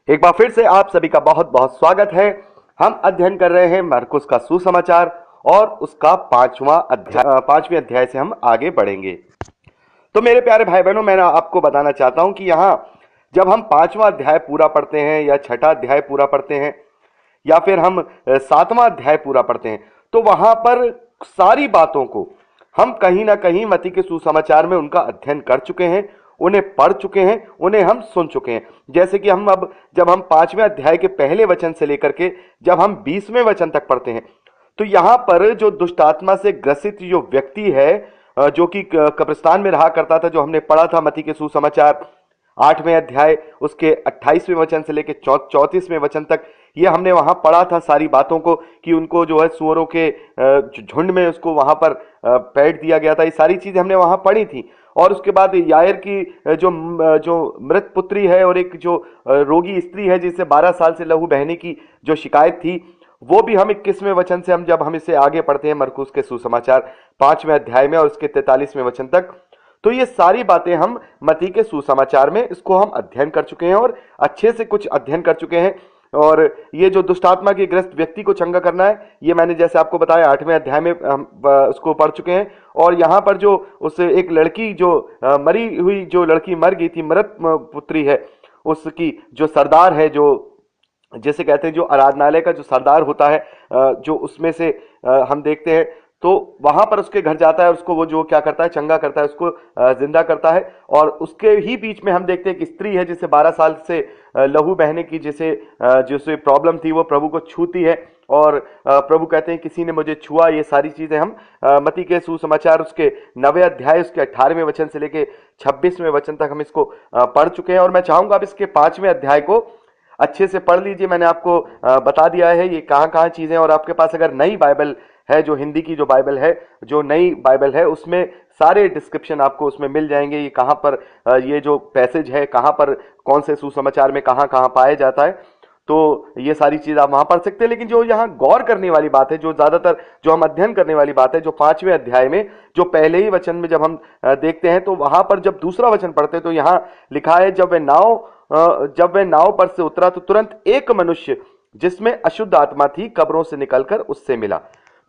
एक बार फिर से आप सभी का बहुत बहुत स्वागत है। हम अध्ययन कर रहे हैं मरकुस का सुसमाचार और उसका पांचवें अध्याय से हम आगे बढ़ेंगे। तो मेरे प्यारे भाई बहनों, मैं आपको बताना चाहता हूं कि यहाँ जब हम पांचवा अध्याय पूरा पढ़ते हैं या छठा अध्याय पूरा पढ़ते हैं या फिर हम सातवां अध्याय पूरा पढ़ते हैं, तो वहां पर सारी बातों को हम कहीं ना कहीं मत्ती के सुसमाचार में उनका अध्ययन कर चुके हैं, उन्हें पढ़ चुके हैं, उन्हें हम सुन चुके हैं। जैसे कि हम अब जब हम पांचवें अध्याय के पहले वचन से लेकर के जब हम 20वें वचन तक पढ़ते हैं, तो यहां पर जो दुष्ट आत्मा से ग्रसित जो व्यक्ति है, जो कि कब्रिस्तान में रहा करता था, जो हमने पढ़ा था मत्ती के सुसमाचार 8वें अध्याय उसके 28वें वचन से लेकर 34वें वचन तक, ये हमने वहां पढ़ा था सारी बातों को कि उनको जो है सुअरों के झुंड में उसको वहां पर पैठ दिया गया था। ये सारी चीजें हमने वहां पढ़ी थी। और उसके बाद यायर की जो मृत पुत्री है और एक जो रोगी स्त्री है जिसे 12 साल से लहू बहने की जो शिकायत थी, वो भी हम 21वें वचन से हम जब हम इसे आगे पढ़ते हैं मरकुस के सुसमाचार 5वें अध्याय में और उसके 43वें वचन तक, तो ये सारी बातें हम मत्ती के सुसमाचार में इसको हम अध्ययन कर चुके हैं और अच्छे से कुछ अध्ययन कर चुके हैं। और ये जो दुष्टात्मा के ग्रस्त व्यक्ति को चंगा करना है, ये मैंने जैसे आपको बताया 8वें अध्याय में हम उसको पढ़ चुके हैं। और यहाँ पर जो उस एक लड़की जो मरी हुई जो लड़की मर गई थी, मृत पुत्री है, उसकी जो सरदार है, जो जैसे कहते हैं जो आराधनालय का जो सरदार होता है, जो उसमें से हम देखते हैं, तो वहां पर उसके घर जाता है, उसको वो जो क्या करता है, चंगा करता है, उसको जिंदा करता है। और उसके ही बीच में हम देखते हैं कि स्त्री है जिसे 12 साल से लहू बहने की जिसे प्रॉब्लम थी, वो प्रभु को छूती है और प्रभु कहते हैं किसी ने मुझे छुआ। ये सारी चीजें हम मत्ती के सुसमाचार उसके 9वें अध्याय उसके 18वें वचन से लेके 26वें वचन तक हम इसको पढ़ चुके हैं। और मैं चाहूंगा अब इसके 5वें अध्याय को अच्छे से पढ़ लीजिए। मैंने आपको बता दिया है ये कहाँ कहाँ चीजें, और आपके पास अगर नई बाइबल है, जो हिंदी की जो बाइबल है, जो नई बाइबल है, उसमें सारे डिस्क्रिप्शन आपको उसमें मिल जाएंगे। ये कहाँ पर ये जो पैसेज है, कहाँ पर कौन से सुसमाचार में कहाँ कहाँ पाया जाता है, तो ये सारी चीज आप वहां पढ़ सकते हैं। लेकिन जो यहाँ गौर करने वाली बात है, जो ज्यादातर जो हम अध्ययन करने वाली बात है, जो 5वें अध्याय में जो पहले ही वचन में जब हम देखते हैं, तो वहां पर जब दूसरा वचन पढ़ते हैं तो यहाँ लिखा है, जब वह नाव पर से उतरा तो तुरंत एक मनुष्य जिसमें अशुद्ध आत्मा थी कब्रों से निकलकर उससे मिला।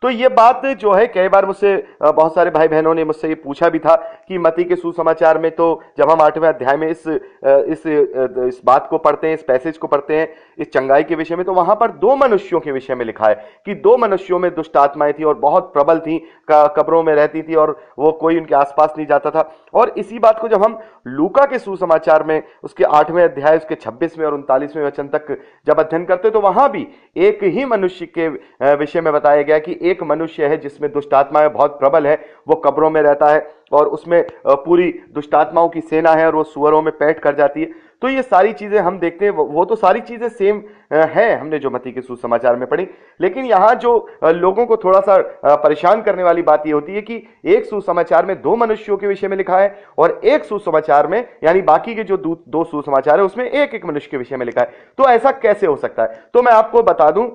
तो ये बात जो है, कई बार मुझसे बहुत सारे भाई बहनों ने मुझसे ये पूछा भी था कि मत्ती के सुसमाचार में तो जब हम 8वें अध्याय में इस बात को पढ़ते हैं, इस पैसेज को पढ़ते हैं, इस चंगाई के विषय में, तो वहां पर 2 मनुष्यों के विषय में लिखा है कि 2 मनुष्यों में दुष्ट आत्माएं थी और बहुत प्रबल थी, कब्रों में रहती थी और वो कोई उनके आसपास नहीं जाता था। और इसी बात को जब हम लूका के सुसमाचार में उसके 8वें अध्याय उसके 26वें और 39वें वचन तक जब अध्ययन करते तो वहां भी एक ही मनुष्य के विषय में बताया गया कि एक मनुष्य है जिसमें दुष्ट आत्माएं बहुत प्रबल है, वो कब्रों में रहता है और उसमें पूरी दुष्ट आत्माओं की सेना है और वो सुअरों में पैठ कर जाती है। तो ये सारी चीजें हम देखते हैं, वो तो सारी चीजें सेम है, हमने जो मत्ती के सुसमाचार में पढ़ी। लेकिन यहाँ जो लोगों को थोड़ा सा परेशान करने वाली बात ये होती है कि एक सुसमाचार में 2 मनुष्यों के विषय में लिखा है और एक सुसमाचार में, यानी बाकी के जो 2 सुसमाचार है, उसमें एक एक मनुष्य के विषय में लिखा है। तो ऐसा कैसे हो सकता है? तो मैं आपको बता दूं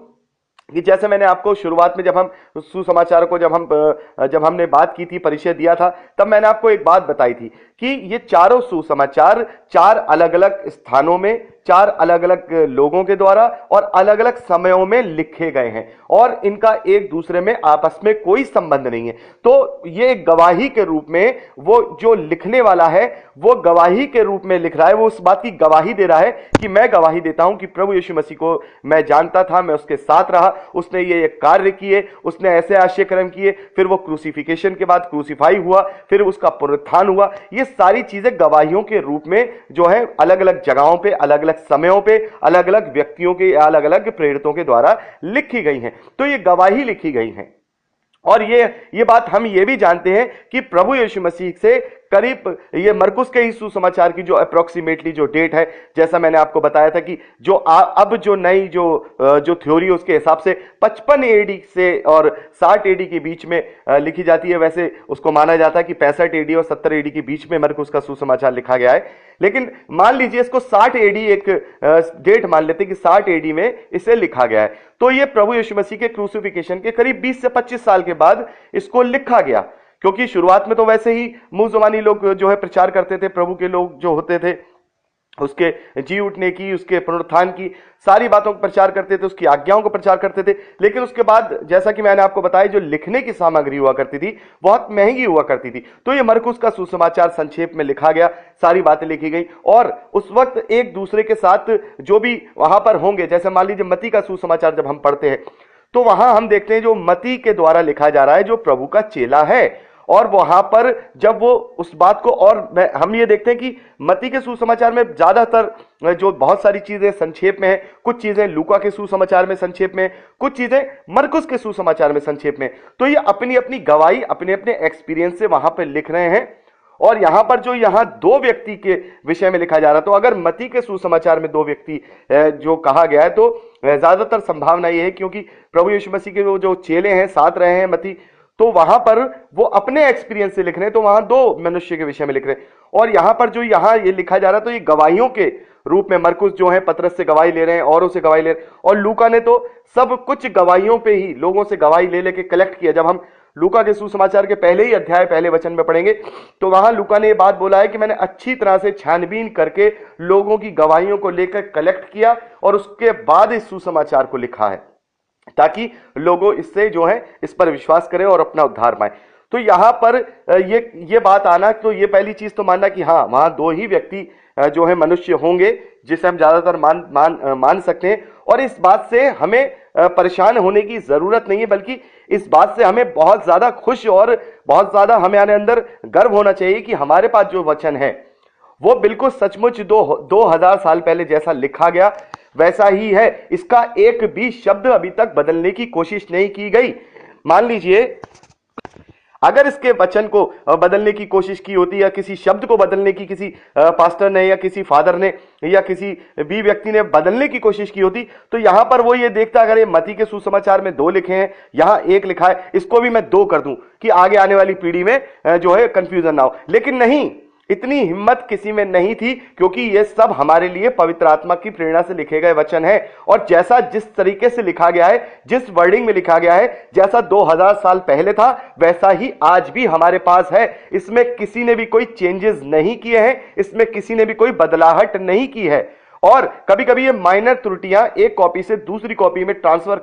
कि जैसे मैंने आपको शुरुआत में जब हम सुसमाचार को जब हमने बात की थी, परिचय दिया था, तब मैंने आपको एक बात बताई थी कि ये चारों सुसमाचार 4 अलग अलग स्थानों में, 4 अलग अलग लोगों के द्वारा और अलग अलग समयों में लिखे गए हैं और इनका एक दूसरे में आपस में कोई संबंध नहीं है। तो ये गवाही के रूप में वो जो लिखने वाला है, वो गवाही के रूप में लिख रहा है, वो उस बात की गवाही दे रहा है कि मैं गवाही देता हूं कि प्रभु यीशु मसीह को मैं जानता था, मैं उसके साथ रहा, उसने ये कार्य किए, उसने ऐसे आश्चर्य कर्म किए, फिर वो क्रूसिफिकेशन के बाद क्रूसिफाई हुआ, फिर उसका पुनरुत्थान हुआ। ये सारी चीजें गवाहियों के रूप में जो है अलग अलग जगहों पे, अलग अलग समयों पे, अलग अलग व्यक्तियों के, अलग अलग प्रेरितों के द्वारा लिखी गई हैं। तो ये गवाही लिखी गई हैं। और ये बात हम ये भी जानते हैं कि प्रभु यीशु मसीह से करीब, ये मरकुस के ही सुसमाचार की जो अप्रोक्सीमेटली जो डेट है, जैसा मैंने आपको बताया था कि जो अब जो नई जो थ्योरी है उसके हिसाब से 55 एडी से और 60 एडी के बीच में लिखी जाती है। वैसे उसको माना जाता है कि 65 एडी और 70 एडी के बीच में मरकुस का सुसमाचार लिखा गया है। लेकिन मान लीजिए इसको 60 एडी एक डेट मान लेते हैं कि 60 एडी में इसे लिखा गया है। तो ये प्रभु यीशु मसीह के क्रूसिफिकेशन के करीब 20 से 25 साल के बाद इसको लिखा गया, क्योंकि शुरुआत में तो वैसे ही मुंह जुबानी लोग जो है प्रचार करते थे, प्रभु के लोग जो होते थे उसके जी उठने की, उसके पुनरुत्थान की सारी बातों का प्रचार करते थे, उसकी आज्ञाओं को प्रचार करते थे। लेकिन उसके बाद जैसा कि मैंने आपको बताया, जो लिखने की सामग्री हुआ करती थी बहुत महंगी हुआ करती थी। तो ये मरकुस का सुसमाचार संक्षेप में लिखा गया, सारी बातें लिखी गई। और उस वक्त एक दूसरे के साथ जो भी वहां पर होंगे, जैसे मान लीजिए मत्ती का सुसमाचार जब हम पढ़ते हैं तो वहां हम देखते हैं जो मत्ती के द्वारा लिखा जा रहा है, जो प्रभु का चेला है। और वहां पर जब वो उस बात को, और हम ये देखते हैं कि मत्ती के सुसमाचार में ज्यादातर जो बहुत सारी चीजें संक्षेप में है, कुछ चीजें लूका के सुसमाचार में संक्षेप में, कुछ चीजें मरकुस के सुसमाचार में संक्षेप में। तो ये अपनी अपनी गवाही, अपने अपने एक्सपीरियंस से वहां पर लिख रहे हैं। और यहां पर जो यहां दो व्यक्ति के विषय में लिखा जा रहा, तो अगर मत्ती के सुसमाचार में दो व्यक्ति जो कहा गया है, तो ज्यादातर संभावना यह है क्योंकि प्रभु यीशु मसीह के वो जो चेले हैं, साथ रहे हैं मत्ती, तो वहां पर वो अपने एक्सपीरियंस से लिख रहे हैं, तो वहां दो मनुष्य के विषय में लिख रहे हैं। और यहां पर जो यहां ये लिखा जा रहा है, तो ये गवाहियों के रूप में मरकुस जो है पतरस से गवाही ले रहे हैं, औरों से गवाही ले रहे हैं, और लूका ने तो सब कुछ गवाहियों पे ही लोगों से गवाही ले लेके कलेक्ट किया। जब हम लूका के सुसमाचार के पहले ही अध्याय, पहले वचन में पढ़ेंगे, तो वहां लूका ने ये बात बोला है कि मैंने अच्छी तरह से छानबीन करके लोगों की गवाहियों को लेकर कलेक्ट किया और उसके बाद इस सुसमाचार को लिखा है, ताकि लोगों इससे जो है इस पर विश्वास करें और अपना उद्धार पाएं। तो यहां पर ये बात आना, तो ये पहली चीज तो मानना कि हाँ, वहां दो ही व्यक्ति जो है मनुष्य होंगे, जिसे हम ज्यादातर मान सकते हैं। और इस बात से हमें परेशान होने की जरूरत नहीं है, बल्कि इस बात से हमें बहुत ज्यादा खुश और बहुत ज्यादा हमें अंदर गर्व होना चाहिए कि हमारे पास जो वचन है वो बिल्कुल सचमुच 2000 साल पहले जैसा लिखा गया वैसा ही है। इसका एक भी शब्द अभी तक बदलने की कोशिश नहीं की गई। मान लीजिए अगर इसके वचन को बदलने की कोशिश की होती, या किसी शब्द को बदलने की किसी पास्टर ने या किसी फादर ने या किसी भी व्यक्ति ने बदलने की कोशिश की होती, तो यहां पर वो ये देखता, अगर ये मत्ती के सुसमाचार में 2 लिखे हैं, यहां 1 लिखा है, इसको भी मैं 2 कर दूं कि आगे आने वाली पीढ़ी में जो है कंफ्यूजन ना हो। लेकिन नहीं, इतनी हिम्मत किसी में नहीं थी, क्योंकि ये सब हमारे लिए पवित्र आत्मा की प्रेरणा से लिखे गए वचन है। और जैसा जिस तरीके से लिखा गया है, जिस वर्डिंग में लिखा गया है, जैसा 2000 साल पहले था वैसा ही आज भी हमारे पास है। इसमें किसी ने भी कोई चेंजेस नहीं किए हैं, इसमें किसी ने भी कोई बदलाहट नहीं की है। और कभी कभी ये माइनर त्रुटियां एक कॉपी से दूसरी कॉपी में ट्रांसफर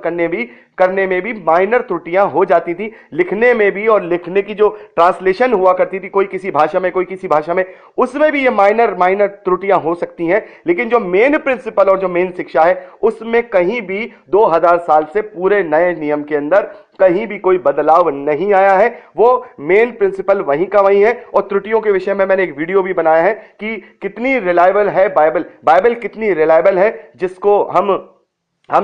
करने में भी माइनर त्रुटियां हो जाती थी, लिखने में भी, और लिखने की जो ट्रांसलेशन हुआ करती थी, कोई किसी भाषा में कोई किसी भाषा में, उसमें भी ये माइनर त्रुटियां हो सकती हैं। लेकिन जो मेन प्रिंसिपल और जो मेन शिक्षा है, उसमें कहीं भी 2000 साल से पूरे नए नियम के अंदर कहीं भी कोई बदलाव नहीं आया है। वो मेन प्रिंसिपल वहीं का वहीं है। और त्रुटियों के विषय में मैंने एक वीडियो भी बनाया है कि कितनी रिलायबल है बाइबल कितनी रिलायबल है, जिसको हम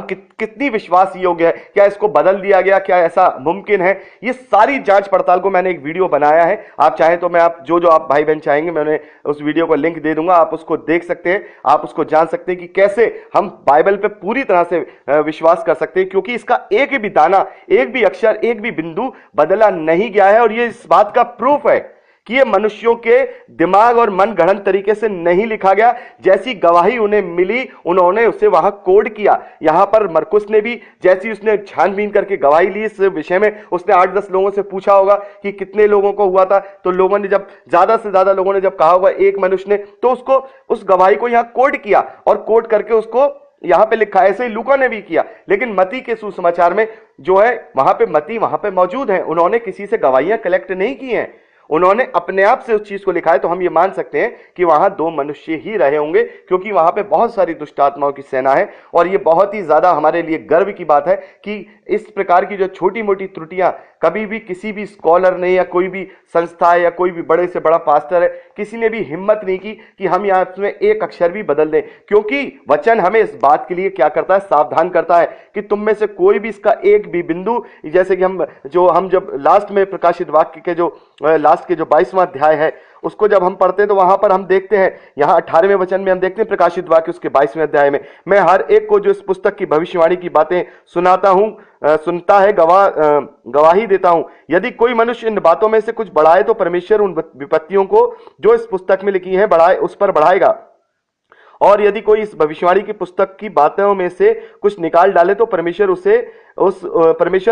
कितनी विश्वास योग्य है, क्या इसको बदल दिया गया, क्या ऐसा मुमकिन है, ये सारी जांच पड़ताल को मैंने एक वीडियो बनाया है। आप चाहें तो मैं आप जो आप भाई बहन चाहेंगे, मैंने उस वीडियो को लिंक दे दूंगा, आप उसको देख सकते हैं, आप उसको जान सकते हैं कि कैसे हम बाइबल पे पूरी तरह से विश्वास कर सकते हैं, क्योंकि इसका एक भी दाना, एक भी अक्षर, एक भी बिंदु बदला नहीं गया है। और ये इस बात का प्रूफ है कि ये मनुष्यों के दिमाग और मन गढ़ंत तरीके से नहीं लिखा गया। जैसी गवाही उन्हें मिली, उन्होंने उसे वहां कोड किया। यहां पर मरकुस ने भी जैसी उसने छानबीन करके गवाही ली इस विषय में, उसने 8-10 लोगों से पूछा होगा कि कितने लोगों को हुआ था, तो लोगों ने जब ज्यादा से ज्यादा लोगों ने जब कहा होगा एक मनुष्य ने, तो उसको उस गवाही को यहां कोड किया और कोड करके उसको यहां पे लिखा। ऐसे ही लूका ने भी किया। लेकिन मत्ती के सुसमाचार में जो है, वहां पे मत्ती वहां पे मौजूद है, उन्होंने किसी से गवाहियां कलेक्ट नहीं की हैं, उन्होंने अपने आप से उस चीज को लिखा है। तो हम ये मान सकते हैं कि वहां 2 मनुष्य ही रहे होंगे, क्योंकि वहां पे बहुत सारी दुष्ट आत्माओं की सेना है। और ये बहुत ही ज्यादा हमारे लिए गर्व की बात है कि इस प्रकार की जो छोटी मोटी त्रुटियां कभी भी किसी भी स्कॉलर ने या कोई भी संस्था है या कोई भी बड़े से बड़ा पास्टर है, किसी ने भी हिम्मत नहीं की कि हम यहाँ इसमें एक अक्षर भी बदल दें। क्योंकि वचन हमें इस बात के लिए क्या करता है, सावधान करता है कि तुम में से कोई भी इसका एक भी बिंदु, जैसे कि हम जब लास्ट में प्रकाशित वाक्य के जो लास्ट के जो 22वां अध्याय है उसको जब हम पढ़ते हैं, तो वहां पर हम देखते हैं, यहाँ 18वें वचन में हम देखते हैं प्रकाशित वाक्य उसके 22वें अध्याय में, मैं हर एक को जो इस पुस्तक की भविष्यवाणी की बातें सुनता है गवाही देता हूं। यदि कोई मनुष्य इन बातों में से कुछ बढ़ाए, तो परमेश्वर उन विपत्तियों को जो इस पुस्तक में लिखी हैं उस पर बढ़ाएगा। और यदि कोई इस भविष्यवाणी की पुस्तक की बातों में से कुछ निकाल डाले, तो परमेश्वर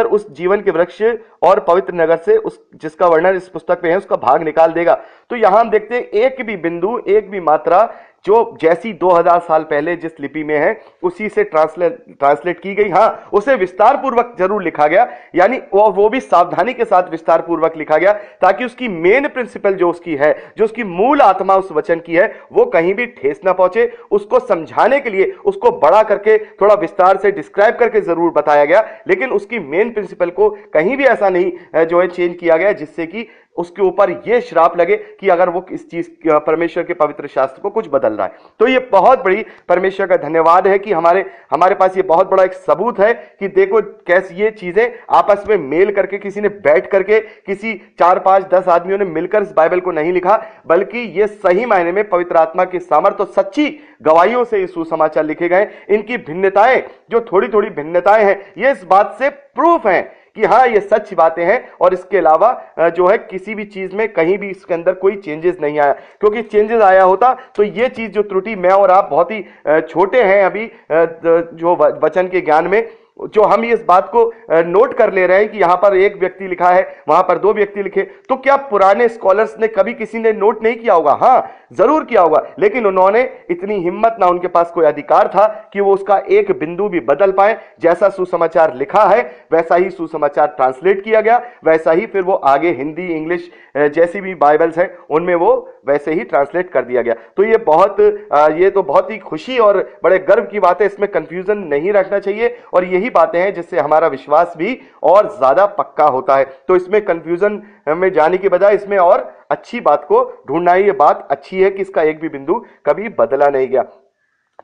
उस जीवन के वृक्ष और पवित्र नगर से जिसका वर्णन इस पुस्तक में है उसका भाग निकाल देगा। तो यहां हम देखते हैं एक भी बिंदु, एक भी मात्रा जो जैसी 2000 साल पहले जिस लिपि में है उसी से ट्रांसलेट की गई। हाँ, उसे विस्तार पूर्वक जरूर लिखा गया, यानी वो भी सावधानी के साथ विस्तार पूर्वक लिखा गया, ताकि उसकी मेन प्रिंसिपल जो उसकी है, जो उसकी मूल आत्मा उस वचन की है, वो कहीं भी ठेस ना पहुंचे। उसको समझाने के लिए उसको बड़ा करके थोड़ा विस्तार से डिस्क्राइब करके जरूर बताया गया, लेकिन उसकी मेन प्रिंसिपल को कहीं भी ऐसा नहीं जो है चेंज किया गया जिससे कि उसके ऊपर यह श्राप लगे कि अगर वो इस चीज परमेश्वर के पवित्र शास्त्र को कुछ बदल रहा है। तो ये बहुत बड़ी परमेश्वर का धन्यवाद है कि हमारे पास ये बहुत बड़ा एक सबूत है कि देखो कैसे ये चीजें आपस में मेल करके, किसी ने बैठ करके, किसी 4, 5, 10 आदमियों ने मिलकर इस बाइबल को नहीं लिखा, बल्कि ये सही मायने में पवित्र आत्मा की सामर्थ और सच्ची गवाहियों से ये सुसमाचार लिखे गए। इनकी भिन्नताएं, जो थोड़ी थोड़ी भिन्नताएं हैं, ये इस बात से प्रूफ हैं कि हाँ ये सच बातें हैं, और इसके अलावा जो है किसी भी चीज में कहीं भी इसके अंदर कोई चेंजेस नहीं आया, क्योंकि चेंजेस आया होता तो ये चीज जो त्रुटि, मैं और आप बहुत ही छोटे हैं अभी जो वचन के ज्ञान में, जो हम इस बात को नोट कर ले रहे हैं कि यहां पर एक व्यक्ति लिखा है, वहां पर 2 व्यक्ति लिखे, तो क्या पुराने स्कॉलर्स ने कभी किसी ने नोट नहीं किया होगा? हाँ जरूर किया होगा, लेकिन उन्होंने इतनी हिम्मत ना उनके पास कोई अधिकार था कि वो उसका एक बिंदु भी बदल पाए। जैसा सुसमाचार लिखा है वैसा ही सुसमाचार ट्रांसलेट किया गया, वैसा ही फिर वो आगे हिंदी, इंग्लिश जैसी भी बाइबल्स हैं उनमें वो वैसे ही ट्रांसलेट कर दिया गया। तो ये तो बहुत ही खुशी और बड़े गर्व की बात है, इसमें कंफ्यूजन नहीं रखना चाहिए, और यही बातें हैं जिससे हमारा विश्वास भी और ज्यादा पक्का होता है। तो इसमें कंफ्यूजन में जाने के बजाय इसमें और अच्छी बात को ढूंढना ही, ये बात अच्छी है कि इसका एक भी बिंदु कभी बदला नहीं गया।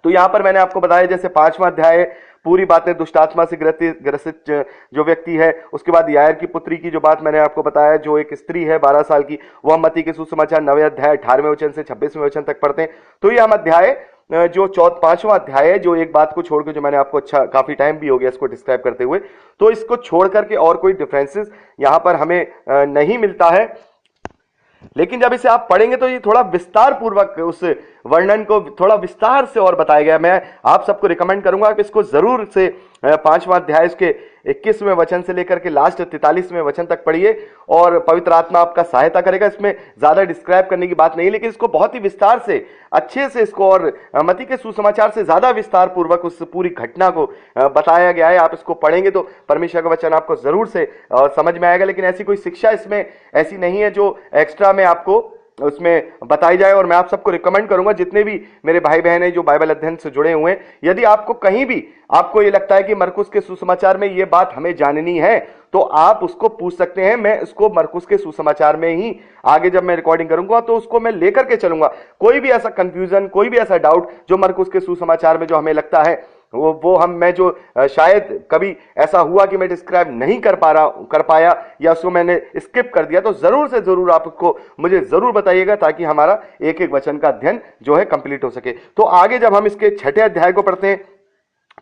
तो यहां पर मैंने आपको बताया जैसे 5वां अध्याय पूरी बातें दुष्टात्मा से ग्रसित जो व्यक्ति है, उसके बाद यायर की पुत्री की जो बात मैंने आपको बताया, जो एक स्त्री है 12 साल की, वह मत्ती के सुसमाचार 9वें अध्याय 18वें वचन से 26वें वचन तक पढ़ते हैं। तो ये हम अध्याय जो 5वां अध्याय है, जो एक बात को छोड़कर, जो मैंने आपको काफी टाइम भी हो गया इसको डिस्क्राइब करते हुए, तो इसको छोड़ करके और कोई डिफरेंसेस यहां पर हमें नहीं मिलता है। लेकिन जब इसे आप पढ़ेंगे तो ये थोड़ा विस्तार पूर्वक उस वर्णन को थोड़ा विस्तार से और बताया गया। मैं आप सबको रिकमेंड करूंगा कि इसको जरूर से 5वां अध्याय इसके 21वें वचन से लेकर के लास्ट 43वें वचन तक पढ़िए, और पवित्र आत्मा आपका सहायता करेगा। इसमें ज्यादा डिस्क्राइब करने की बात नहीं, लेकिन इसको बहुत ही विस्तार से, अच्छे से इसको, और मत्ती के सुसमाचार से ज्यादा विस्तार पूर्वक उस पूरी घटना को बताया गया है। आप इसको पढ़ेंगे तो परमेश्वर का वचन आपको जरूर से समझ में आएगा। लेकिन ऐसी कोई शिक्षा इसमें ऐसी नहीं है जो एक्स्ट्रा में आपको उसमें बताई जाए। और मैं आप सबको रिकमेंड करूंगा, जितने भी मेरे भाई बहन हैं जो बाइबल अध्ययन से जुड़े हुए हैं, यदि आपको कहीं भी आपको ये लगता है कि मरकुस के सुसमाचार में ये बात हमें जाननी है, तो आप उसको पूछ सकते हैं। मैं इसको मरकुस के सुसमाचार में ही आगे जब मैं रिकॉर्डिंग करूंगा तो उसको मैं लेकर के चलूंगा। कोई भी ऐसा कंफ्यूजन, कोई भी ऐसा डाउट जो मरकुस के सुसमाचार में जो हमें लगता है मैं जो शायद कभी ऐसा हुआ कि मैं डिस्क्राइब नहीं कर पाया या उसको मैंने स्किप कर दिया, तो जरूर से जरूर आप उसको मुझे जरूर बताइएगा, ताकि हमारा एक एक वचन का अध्ययन जो है कंप्लीट हो सके। तो आगे जब हम इसके 6ठे अध्याय को पढ़ते हैं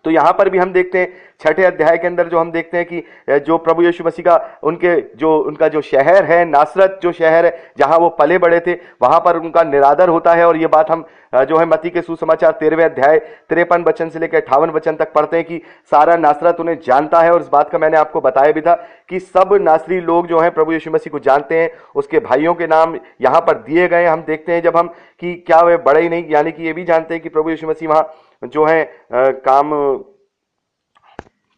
तो यहां पर भी हम देखते हैं 6ठे अध्याय के अंदर जो हम देखते हैं कि जो प्रभु यीशु मसीह का उनका जो शहर है, नासरत जो शहर है जहां वो पले बड़े थे, वहां पर उनका निरादर होता है। और ये बात हम जो है मत्ती के सुसमाचार 13वें अध्याय 53 वचन से लेकर 58 वचन तक पढ़ते हैं कि सारा नासरत उन्हें जानता है। और इस बात का मैंने आपको बताया भी था कि सब नासरी लोग जो हैं प्रभु यीशु मसीह को जानते हैं। उसके भाइयों के नाम यहाँ पर दिए गए हम देखते हैं जब हम कि क्या वे बड़े ही नहीं, यानी कि ये भी जानते हैं कि प्रभु यीशु मसीह वहाँ जो है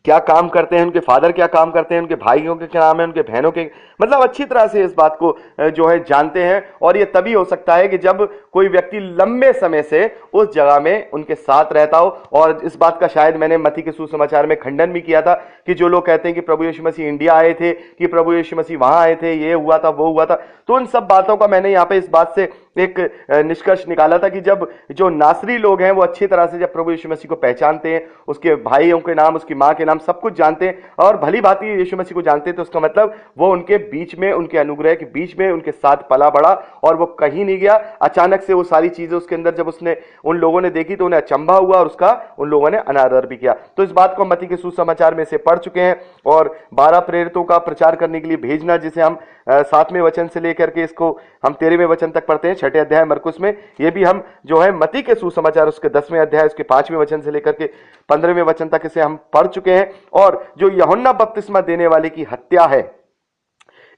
क्या काम करते हैं, उनके फादर क्या काम करते हैं, उनके भाइयों के क्या नाम है, उनके बहनों के, मतलब अच्छी तरह से इस बात को जो है जानते हैं। और ये तभी हो सकता है कि जब कोई व्यक्ति लंबे समय से उस जगह में उनके साथ रहता हो। और इस बात का शायद मैंने मत्ती के सुसमाचार में खंडन भी किया था कि जो लोग कहते हैं कि प्रभु यीशु मसीह इंडिया आए थे, कि प्रभु यीशु मसीह वहां आए थे, ये हुआ था वो हुआ था, तो उन सब बातों का मैंने यहाँ पे इस बात से एक निष्कर्ष निकाला था कि जब जो नासरी लोग हैं वो अच्छी तरह से जब प्रभु यीशु मसीह को पहचानते हैं, उसके भाइयों के नाम, उसकी माँ के नाम सब कुछ जानते हैं और भली भांति यीशु मसीह को जानते हैं, तो उसका मतलब वो उनके बीच में, उनके अनुग्रह के बीच में उनके साथ पला बढ़ा और वो कहीं नहीं गया। अचानक से वो सारी चीजें उसके अंदर जब उसने उन लोगों ने देखी तो उन्हें अचंभा हुआ और उसका उन लोगों ने अनादर भी किया। तो इस बात को हम मत्ती के सुसमाचार में से पढ़ चुके हैं। और 12 प्रेरितों का प्रचार करने के लिए भेजना, जिसे हम 7वें वचन से लेकर के इसको हम 13वें वचन तक पढ़ते हैं 6ठे अध्याय मरकुस में। ये भी हम जो है मत्ती के सुसमाचार उसके 10वें अध्याय उसके 5वें वचन से लेकर के 15वें वचन तक इसे हम पढ़ चुके हैं। और जो यूहन्ना बपतिस्मा देने वाले की हत्या है,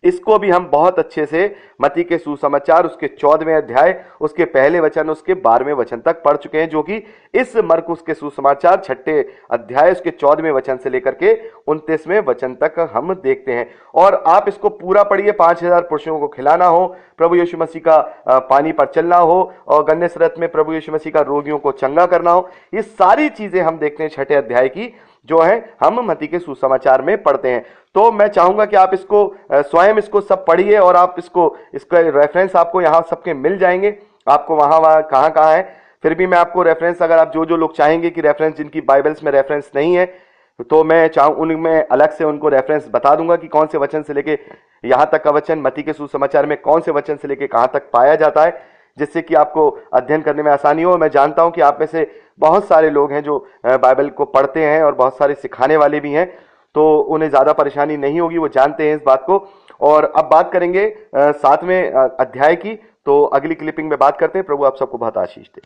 इसको भी हम बहुत अच्छे से मत्ती के सुसमाचार उसके 14वें अध्याय उसके पहले वचन उसके 12वें वचन तक पढ़ चुके हैं, जो कि इस मरकुस के सुसमाचार 6ठे अध्याय उसके 14वें वचन से लेकर के 29वें वचन तक हम देखते हैं। और आप इसको पूरा पढ़िए। 5000 पुरुषों को खिलाना हो, प्रभु यीशु मसीह का पानी पर चलना हो, और गन्नेस रथ में प्रभु यीशु मसीह का रोगियों को चंगा करना हो, ये सारी चीजें हम देखते हैं 6ठे अध्याय की, जो है हम मत्ती के सुसमाचार में पढ़ते हैं। तो मैं चाहूंगा कि आप इसको स्वयं इसको सब पढ़िए, और आप इसका रेफरेंस आपको यहाँ सबके मिल जाएंगे, आपको वहां वहां कहाँ कहाँ है। फिर भी मैं आपको रेफरेंस, अगर आप जो लोग चाहेंगे कि रेफरेंस जिनकी बाइबल्स में रेफरेंस नहीं है, तो मैं चाहूँ उनमें अलग से उनको रेफरेंस बता दूंगा कि कौन से वचन से लेके यहाँ तक का वचन मत्ती के सुसमाचार में कौन से वचन से लेके कहाँ तक पाया जाता है, जिससे कि आपको अध्ययन करने में आसानी हो। मैं जानता हूं कि आप में से बहुत सारे लोग हैं जो बाइबल को पढ़ते हैं और बहुत सारे सिखाने वाले भी हैं, तो उन्हें ज़्यादा परेशानी नहीं होगी, वो जानते हैं इस बात को। और अब बात करेंगे 7वें अध्याय की, तो अगली क्लिपिंग में बात करते हैं। प्रभु आप सबको बहुत आशीष दे।